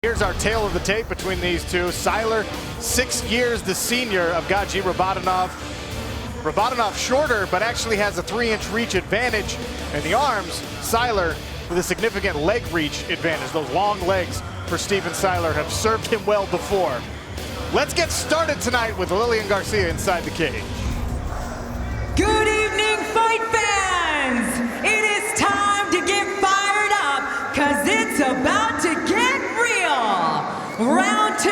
Here's our tale of the tape between these two. Siler, 6 years the senior of Gadzhi Rabanov. Rabanov shorter, but actually has a 3-inch reach advantage. In the arms, Siler with a significant leg reach advantage. Those long legs for Steven Siler have served him well before. Let's get started tonight with Lillian Garcia inside the cage. Good evening, fight fans! It is time to get fired up, cause it's about to get real! Round 2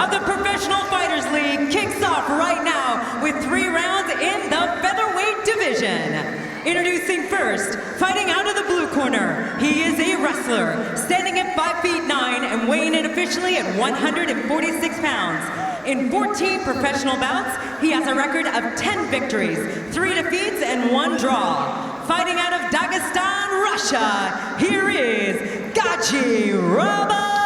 of the Professional Fighters League kicks off right now with 3 rounds in the featherweight division. Introducing first, fighting out of the blue corner, he is a wrestler, standing at 5'9" and weighing in officially at 146 pounds. In 14 professional bouts, he has a record of 10 victories, 3 defeats, and 1 draw. Fighting out of Dagestan, Russia, here is Gadzhi Rabanov.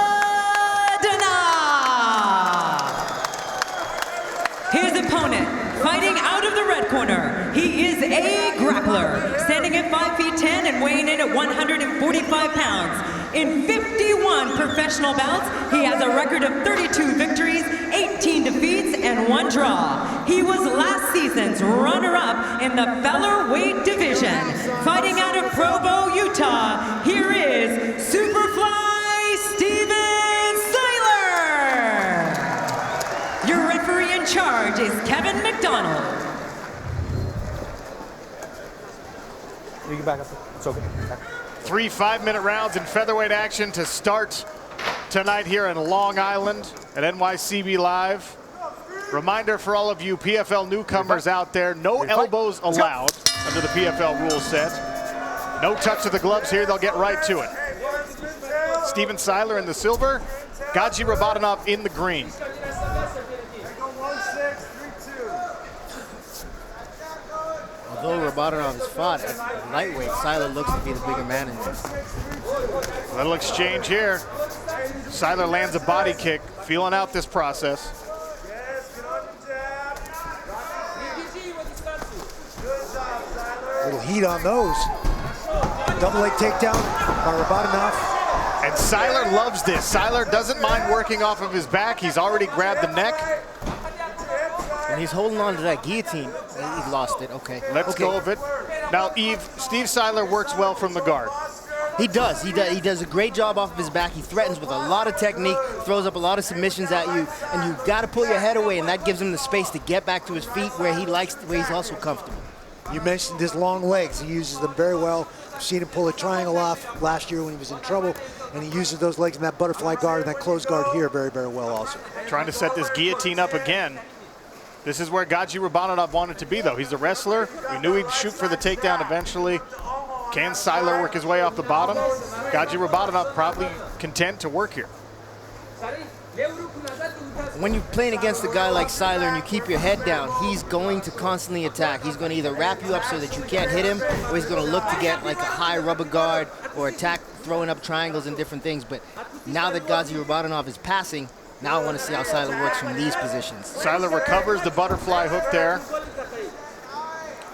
His opponent, fighting out of the red corner, he is a grappler, standing at 5'10" and weighing in at 145 pounds. In 51 professional bouts, he has a record of 32 victories, 18 defeats, and 1 draw. He was last season's runner-up in the featherweight division. Fighting out of Provo, Utah, here is Superfly Steven Siler. Your referee in charge is Kevin McDonald. You can back up. It's okay. 3 5-minute rounds in featherweight action to start tonight here in Long Island at NYCB Live. Reminder for all of you PFL newcomers out there, no elbows allowed under the PFL rule set. No touch of the gloves here, they'll get right to it. Steven Siler in the silver, Gadzhi Rabanov in the green. Although Rabanov has fought at lightweight, Siler looks to be the bigger man in this. Little exchange here. Siler lands a body kick, feeling out this process. Little heat on those. Double leg takedown by Rabanov. And Siler loves this. Siler doesn't mind working off of his back. He's already grabbed the neck. And he's holding on to that guillotine. He lost it, okay. Let's go of it. Now, Steve Siler works well from the guard. He does. He does a great job off of his back. He threatens with a lot of technique, throws up a lot of submissions at you, and you've got to pull your head away, and that gives him the space to get back to his feet where he's also comfortable. You mentioned his long legs. He uses them very well. I've seen him pull a triangle off last year when he was in trouble, and he uses those legs in that butterfly guard and that closed guard here very, very well also. Trying to set this guillotine up again. This is where Gadzhi Rabanov wanted to be, though. He's a wrestler. We knew he'd shoot for the takedown eventually. Can Siler work his way off the bottom? Gadzhi Rabanov probably content to work here. When you're playing against a guy like Siler and you keep your head down, he's going to constantly attack. He's going to either wrap you up so that you can't hit him, or he's going to look to get like a high rubber guard or attack throwing up triangles and different things. But now that Gadzhi Rabanov is passing, now I want to see how Siler works from these positions. Siler recovers the butterfly hook there.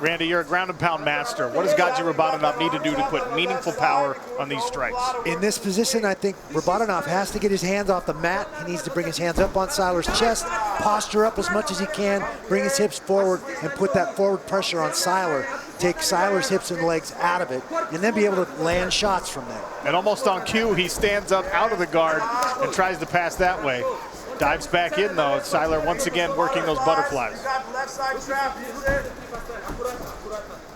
Randy, you're a ground and pound master. What does Gadzhi Rabanov need to do to put meaningful power on these strikes? In this position, I think Rabanov has to get his hands off the mat. He needs to bring his hands up on Siler's chest, posture up as much as he can, bring his hips forward, and put that forward pressure on Siler. Take Siler's hips and legs out of it, and then be able to land shots from there. And almost on cue, he stands up out of the guard and tries to pass that way. Dives back in, though. Siler once again working those butterflies. Left side trap, use it.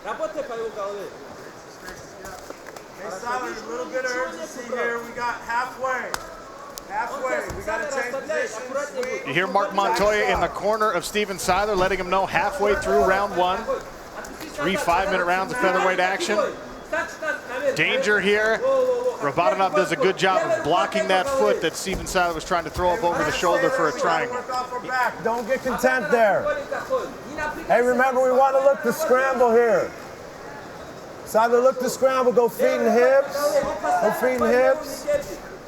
Hey, Siler, a little bit of urgency here. We got halfway. Halfway. We got to change positions. You hear Mark Montoya in the corner of Steven Siler, letting him know halfway through round 1. 3 5-minute rounds of featherweight action. Danger here. Rabanov does a good job of blocking that foot that Steven Siler was trying to throw up over the shoulder for a triangle. Don't get content there. Hey, remember, we want to look to scramble here. Siler, look to scramble. Go feet and hips. Go feet and hips.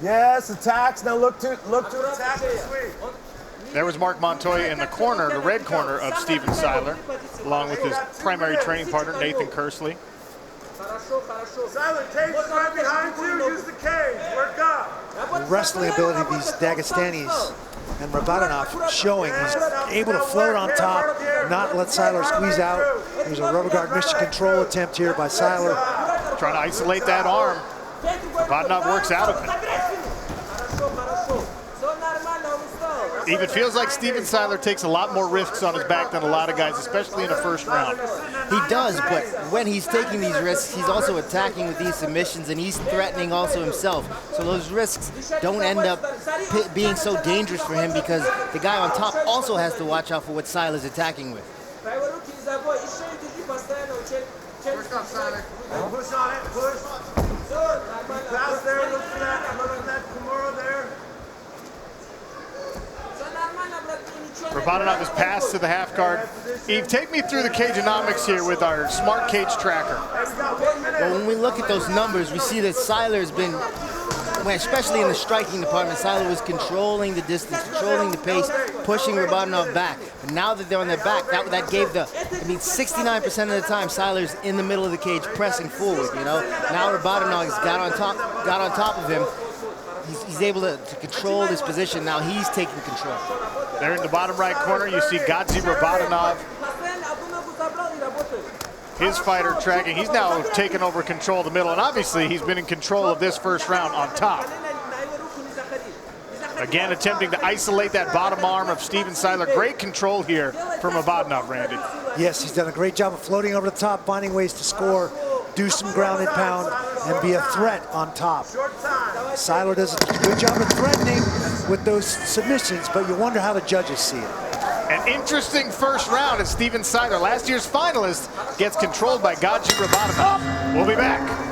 Yes, attacks. Now look to attack the sweep. There was Mark Montoya in the corner, the red corner of Steven Siler, along with his primary training partner, Nathan Kersley. Siler, cage right behind you. Use the cage. Work up. wrestling ability of these Dagestanis. And Rabanov showing he's able to float on top, not let Siler squeeze out. There's a rubber guard mission control attempt here by Siler. Trying to isolate that arm. Rabanov works out of it. Even feels like Steven Siler takes a lot more risks on his back than a lot of guys, especially in the first round. He does, but when he's taking these risks, he's also attacking with these submissions, and he's threatening also himself. So those risks don't end up being so dangerous for him, because the guy on top also has to watch out for what Siler's attacking with. Push on it, push. Pass there, look for that Kimura there. Rabanov is passed to the half guard. Eve, take me through the cageonomics here with our smart cage tracker. Well, when we look at those numbers, we see that Siler's been, especially in the striking department, Siler was controlling the distance, controlling the pace, pushing Rabanov back. But now that they're on their back, that gave 69% of the time Siler's in the middle of the cage pressing forward, you know. Now Rabanov's got on top of him. He's able to control this position. Now he's taking control. There in the bottom right corner, you see Gadzhi Rabanov. His fighter tracking. He's now taken over control of the middle, and obviously he's been in control of this first round on top. Again, attempting to isolate that bottom arm of Steven Siler. Great control here from Rabanov, Randy. Yes, he's done a great job of floating over the top, finding ways to score, do some ground and pound, and be a threat on top. Siler does a good job of threatening with those submissions, but you wonder how the judges see it. An interesting first round as Steven Siler, last year's finalist, gets controlled by Gadzhi Rabanov. We'll be back.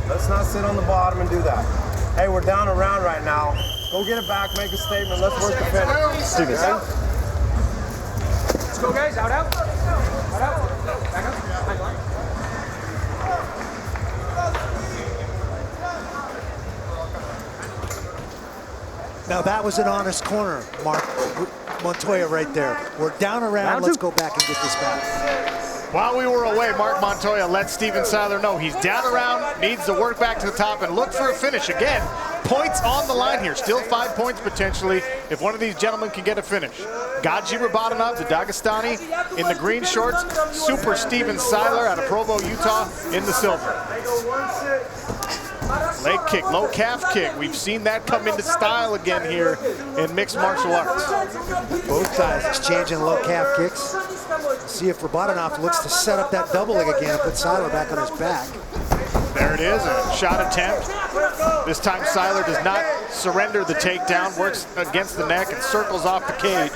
Let's not sit on the bottom and do that. Hey, we're down a round right now. Go get it back, make a statement. Let's work the finish. Steven. Let's go, guys. Out, out. Out, out. Back up. Now that was an honest corner, Mark Montoya right there. We're down a round. Let's go back and get this back. While we were away, Mark Montoya let Steven Siler know he's down around, needs to work back to the top and look for a finish. Again, points on the line here. Still 5 points potentially if one of these gentlemen can get a finish. Gadzhi Rabanov, the Dagestani, in the green shorts. Super Steven Siler out of Provo, Utah, in the silver. Leg kick, low calf kick. We've seen that come into style again here in mixed martial arts. Both guys exchanging low calf kicks. See if Rabanov looks to set up that double leg again and put Siler back on his back. There it is, a shot attempt. This time Siler does not surrender the takedown, works against the neck and circles off the cage.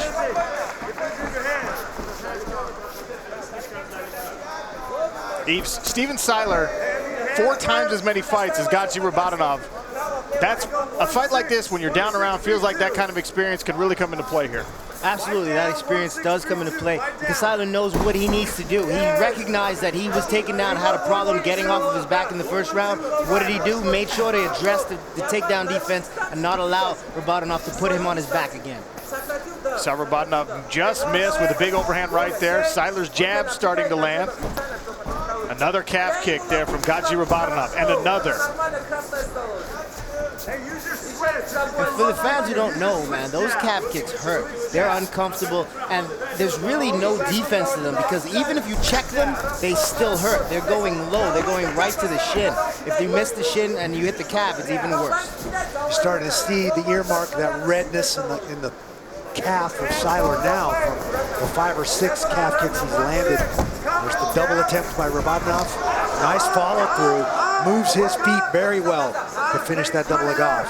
Steven Siler, 4 times as many fights as Gadzhi Rabanov. That's a fight like this, when you're down around, feels like that kind of experience can really come into play here. Absolutely, that experience does come into play because Siler knows what he needs to do. He recognized that he was taken down, had a problem getting off of his back in the first round. What did he do? Made sure to address the takedown defense and not allow Rabanov to put him on his back again. Saw Rabanov just missed with a big overhand right there. Siler's jab starting to land. Another calf kick there from Gadzhi Rabanov, and another. And for the fans who don't know, man, those calf kicks hurt. They're uncomfortable, and there's really no defense to them because even if you check them, they still hurt. They're going low. They're going right to the shin. If you miss the shin and you hit the calf, it's even worse. You're starting to see the earmark, that redness in the calf of Siler now from the 5 or 6 calf kicks he's landed. There's the double attempt by Rabanov. Nice follow through. Moves his feet very well to finish that double leg off.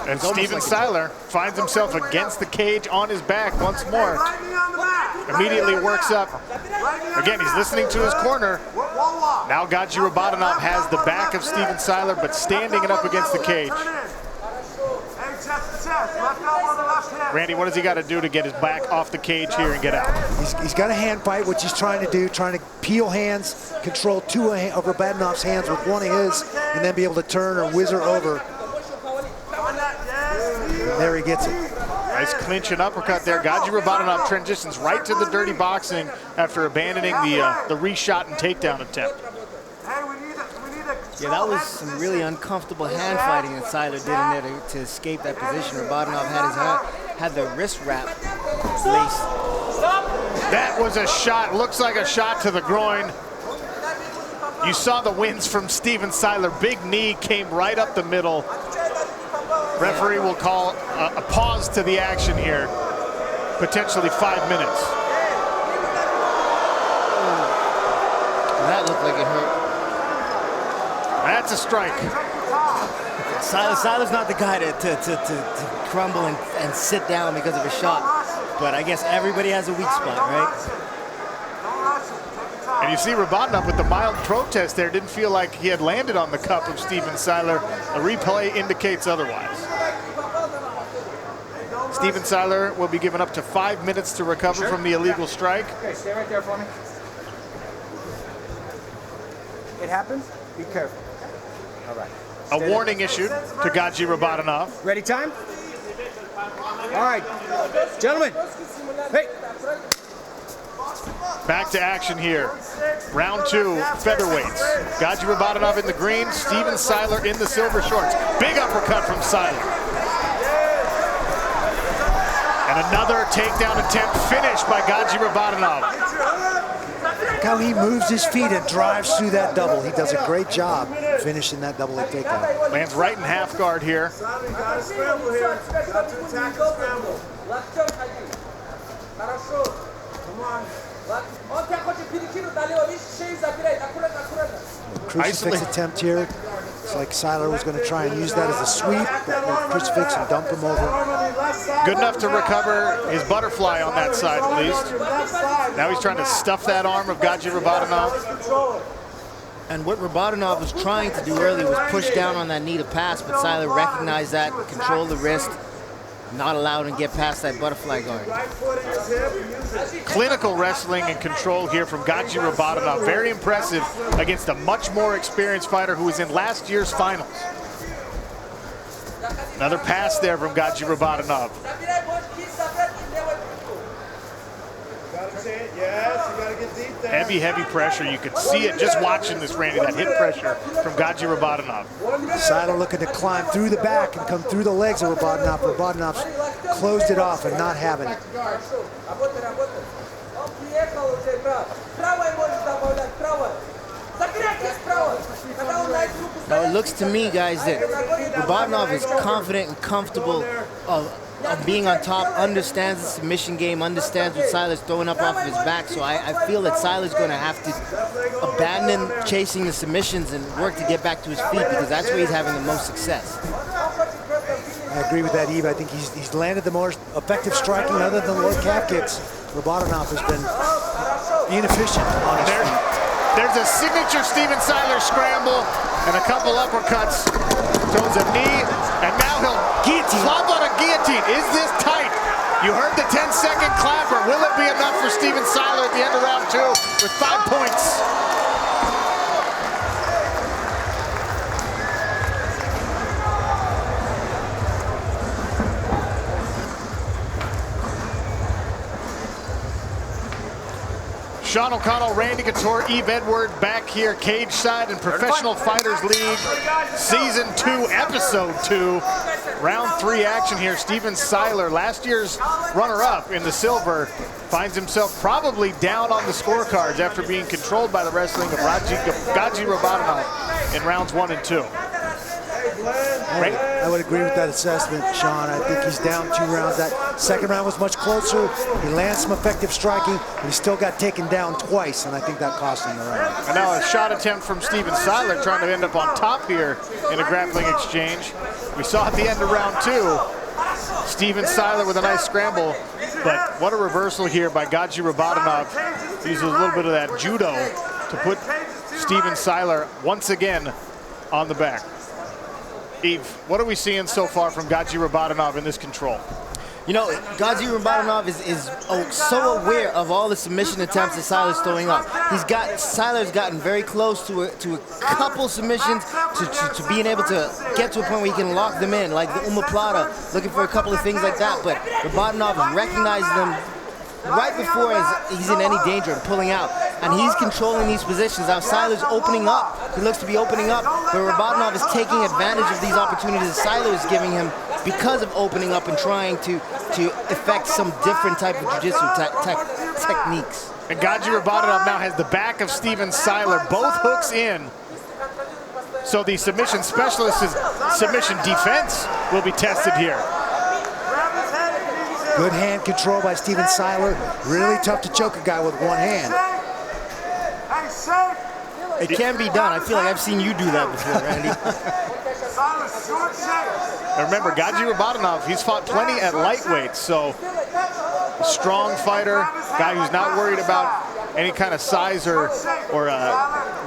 And Steven Siler finds himself against the cage on his back once more. Immediately works up. Again, he's listening to his corner. Now Gadzhi Rabanov has the back of Steven Siler, but standing it up against the cage. Randy, what does he got to do to get his back off the cage here and get out? He's got a hand fight, which he's trying to do, trying to peel hands, control two of Rabanov's hands with one of his, and then be able to turn or whizzer over. And there he gets it. Nice clinch and uppercut there. Gadzhi Rabanov transitions right to the dirty boxing after abandoning the reshot and takedown attempt. Yeah, that was some really uncomfortable hand fighting that Siler did in there to escape that position. Rabanov had the wrist wrap laced. That was a shot, looks like a shot to the groin. You saw the winds from Steven Siler. Big knee came right up the middle. Referee will call a pause to the action here. Potentially 5 minutes. That looked like it hurt. That's a strike. Siler's not the guy to crumble and sit down because of a shot. But I guess everybody has a weak spot, right? And you see Rabanov with the mild protest there. Didn't feel like he had landed on the cup of Steven Siler. A replay indicates otherwise. Steven Siler will be given up to 5 minutes to recover from the illegal strike. Okay, stay right there for me. It happens. Be careful. All right. A warning issued to Gadzhi Rabanov. Ready, time? All right, gentlemen. Hey. Back to action here. Round 2, featherweights. Gadzhi Rabanov in the green, Steven Siler in the silver shorts. Big uppercut from Siler. And another takedown attempt finished by Gadzhi Rabanov. Look how he moves his feet and drives through that double. He does a great job finishing that double leg takedown. Lands right in half guard here. Got to scramble here. Got to attack and scramble. Come on. Crucifix attempt here. It's like Siler was going to try and use that as a sweep, but crucifix and dump him over. Good enough to recover his butterfly on that side at least. Now he's trying to stuff that arm of Gadzhi Rabanov. And what Rabanov was trying to do earlier was push down on that knee to pass, but Siler recognized that, controlled the wrist, not allowed him to get past that butterfly guard. Clinical wrestling and control here from Gadzhi Rabanov. Very impressive against a much more experienced fighter who was in last year's finals. Another pass there from Gadzhi Rabanov. Yes, you got to get deep there. Heavy pressure. You could see it just watching this, Randy, that hip pressure from Gadzhi Rabanov. Siler looking to climb through the back and come through the legs of Rabanov. Rabanov's closed it off and not having it. Now it looks to me, guys, that Rabanov is confident and comfortable of being on top, understands the submission game, understands what Siler's throwing up off of his back. So I feel that Siler's going to have to abandon chasing the submissions and work to get back to his feet, because that's where he's having the most success. I agree with that, Eve. I think he's landed the more effective striking other than low calf kicks. Rabanov has been inefficient on his feet. There's a signature Steven Siler scramble and a couple uppercuts. Throws a knee, and now he'll flop on a guillotine. Is this tight? You heard the 10-second clapper. Will it be enough for Steven Siler at the end of round 2 with 5 points? Sean O'Connell, Randy Couture, Eve Edward back here, cage side and Professional Fighters League, Season 2, Episode 2. Round 3 action here. Steven Siler, last year's runner-up in the silver, finds himself probably down on the scorecards after being controlled by the wrestling of Gadzhi Rabanov in rounds 1 and 2. I would agree with that assessment, Sean. I think he's down 2 rounds. That second round was much closer. He lands some effective striking, but he still got taken down twice, and I think that cost him the round. And now a shot attempt from Steven Siler, trying to end up on top here in a grappling exchange. We saw at the end of round 2, Steven Siler with a nice scramble, but what a reversal here by Gadzhi Rabanov. Uses a little bit of that judo to put Steven Siler once again on the back. Eve, what are we seeing so far from Gadzhi Rabanov in this control? You know, Gadzhi Rabanov is so aware of all the submission attempts that Siler's throwing up. Siler's gotten very close to a couple submissions to being able to get to a point where he can lock them in, like the omoplata, looking for a couple of things like that. But Rabanov recognizes them right before he's in any danger of pulling out. And he's controlling these positions. Now Siler's opening up. He looks to be opening up, but Rabanov is taking advantage of these opportunities that Siler is giving him because of opening up and trying to effect some different type of jiu-jitsu techniques. And Gadzhi Rabanov now has the back of Steven Siler, both hooks in. So the submission specialist's submission defense will be tested here. Good hand control by Steven Siler. Really tough to choke a guy with one hand. It can be done. I feel like I've seen you do that before, Randy. And remember, Gadzhi Rabanov, he's fought plenty at lightweight, so a strong fighter, guy who's not worried about any kind of size or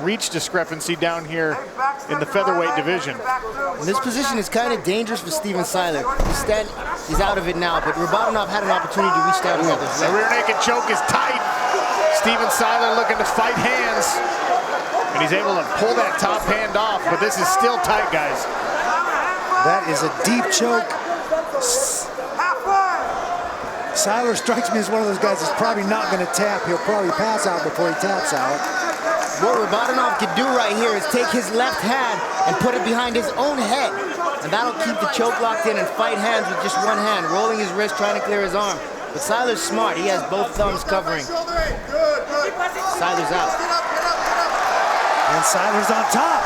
reach discrepancy down here in the featherweight division. And this position is kind of dangerous for Steven Siler. He's out of it now, but Rabanov had an opportunity to reach down and get this. The rear naked choke is tight. Steven Siler looking to fight hands, and he's able to pull that top hand off, but this is still tight, guys. That is a deep choke. Siler strikes me as one of those guys that's probably not going to tap. He'll probably pass out before he taps out. What Rabanov can do right here is take his left hand and put it behind his own head. And that'll keep the choke locked in and fight hands with just one hand, rolling his wrist, trying to clear his arm. But Siler's smart. He has both thumbs covering. Siler's out. And Siler's on top.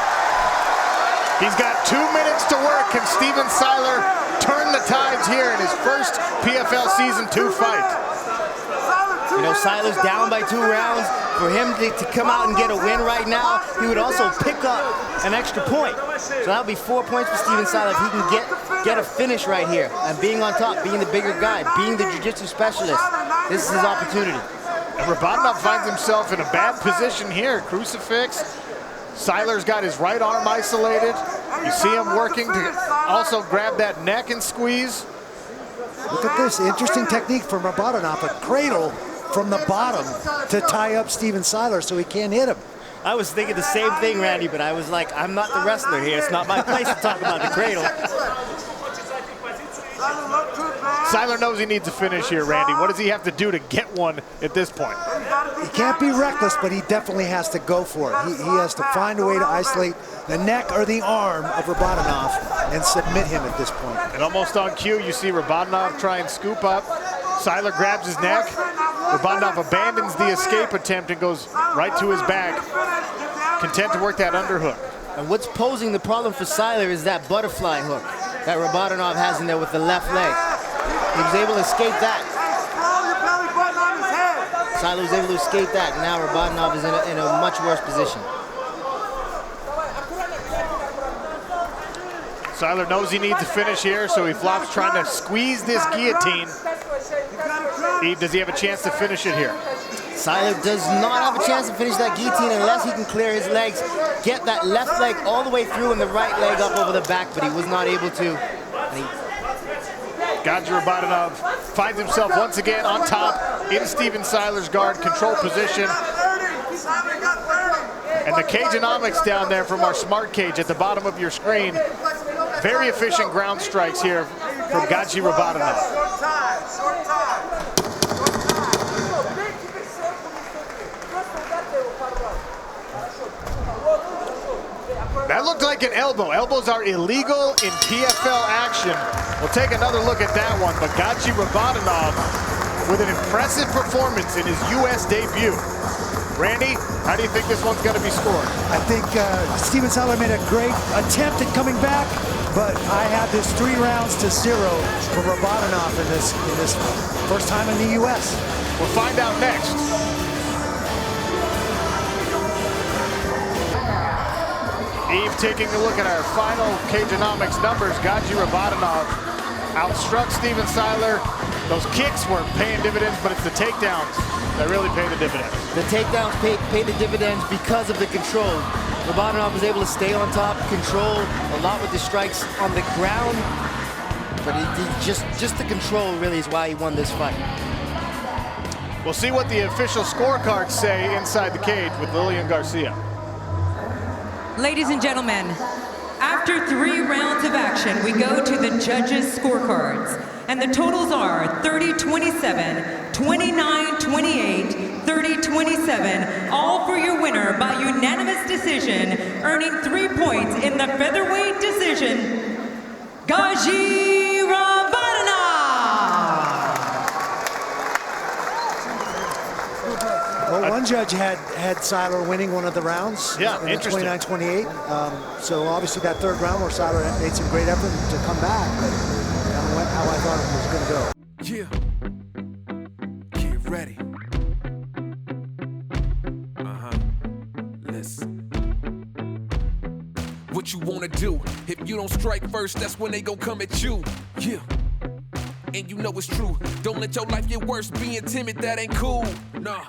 He's got 2 minutes to work. Can Steven Siler turn the tides here in his first PFL Season 2 fight? You know, Siler's down by 2 rounds. For him to come out and get a win right now, he would also pick up an extra point. So that'll be 4 points for Steven Siler if he can get a finish right here. And being on top, being the bigger guy, being the jiu-jitsu specialist, this is his opportunity. And Rabanov finds himself in a bad position here. Crucifix. Siler's got his right arm isolated. You see him working to also grab that neck and squeeze. Look at this interesting technique from Rabanov, a cradle from the bottom to tie up Steven Siler so he can't hit him. I was thinking the same thing, Randy, but I was like, I'm not the wrestler here. It's not my place to talk about the cradle. Siler knows he needs a finish here, Randy. What does he have to do to get one at this point? He can't be reckless, but he definitely has to go for it. He has to find a way to isolate the neck or the arm of Rabanov and submit him at this point. And almost on cue, you see Rabanov try and scoop up. Siler grabs his neck. Rabanov abandons the escape attempt and goes right to his back, content to work that underhook. And what's posing the problem for Siler is that butterfly hook that Rabanov has in there with the left leg. He was able to escape that. Siler was able to escape that, and now Rabanov is in a much worse position. Siler knows he needs a finish here, so he flops trying to squeeze this guillotine. Does he have a chance to finish it here? Siler does not have a chance to finish that guillotine unless he can clear his legs, get that left leg all the way through and the right leg up over the back, but he was not able to. Gadzhi Rabanov finds himself once again on top in Steven Siler's guard control position. And the cageonomics down there from our smart cage at the bottom of your screen. Very efficient ground strikes here from Gadzhi Rabanov. That looked like an elbow. Elbows are illegal in PFL action. We'll take another look at that one, but Gadzhi Rabanov with an impressive performance in his U.S. debut. Randy, how do you think this one's going to be scored? I think Steven Siler made a great attempt at coming back, But I have this 3 rounds to 0 for Rabanov in this first time in the U.S. We'll find out next. Eve taking a look at our final Cageonomics numbers. Gadzhi Rabanov outstruck Steven Siler. Those kicks weren't paying dividends, but it's the takedowns that really pay the dividends. The takedowns pay the dividends because of the control. Rabanov was able to stay on top, control a lot with the strikes on the ground, but just the control really is why he won this fight. We'll see what the official scorecards say inside the cage with Lillian Garcia. Ladies and gentlemen, after 3 rounds of action, we go to the judges' scorecards. And the totals are 30-27, 29-28, 30-27, all for your winner by unanimous decision, earning 3 points in the featherweight decision, Gadzhi Rabanov. Well, one judge had Siler winning one of the rounds. Yeah, in interesting. 29-28. So obviously that 3rd round where Siler made some great effort to come back, but kind of went how I thought it was going to go. Yeah. Get ready. Listen. What you wanna do? If you don't strike first, that's when they gon' come at you. Yeah. And you know it's true. Don't let your life get worse. Being timid, that ain't cool. Nah.